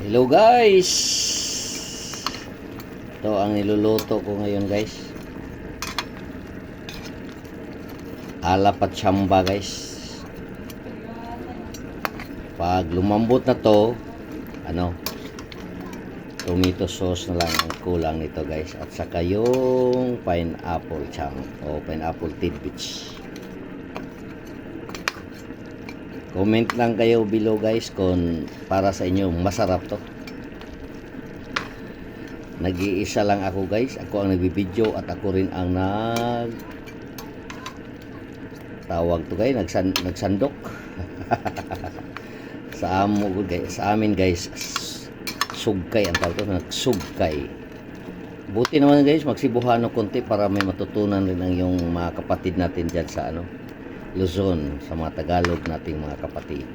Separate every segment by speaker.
Speaker 1: Hello guys. Ito ang niluluto ko ngayon guys. Alapat samba guys. Pag lumambot na to, tomato sauce na lang ang kulang nito guys. At saka yung pineapple chunk o pineapple tidbits. Comment lang kayo below guys kung para sa inyo masarap to. Nag-iisa lang ako guys. Ako ang nagbibideo at ako rin ang tawag to guys, nagsandok. sa amin guys, sugkay ang tawag to, nagsugkay. Buti naman guys, magsibuhano konti para may matutunan rin ang yung mga kapatid natin diyan sa Luzon, sa mga Tagalog nating mga kapatid.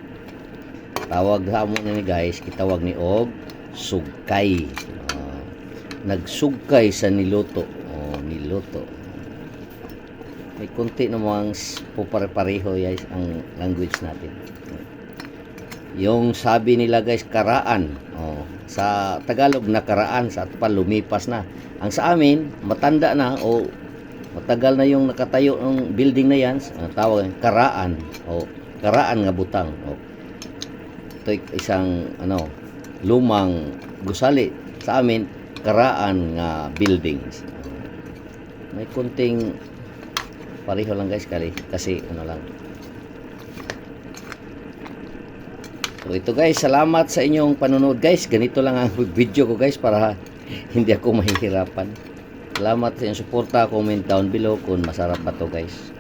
Speaker 1: Tawag sa amo ni guys, kitawag ni og sugkay. Nagsugkay sa niluto. Niluto. May konti namang pupare-pareho guys ang language natin. Yung sabi nila guys, karaan. Sa Tagalog na karaan, sa pa lumipas na. Ang sa amin, matanda na o matagal na yung nakatayo ng building na yan, tawag karaan o karaan nga butang. Ito isang lumang gusali. Sa amin, karaan nga buildings. May kunting pareho lang guys kasi lang. So ito guys, salamat sa inyong panonood guys. Ganito lang ang video ko guys para hindi ako mahihirapan. Salamat sa inyong suporta. Comment down below kung masarap ba to guys.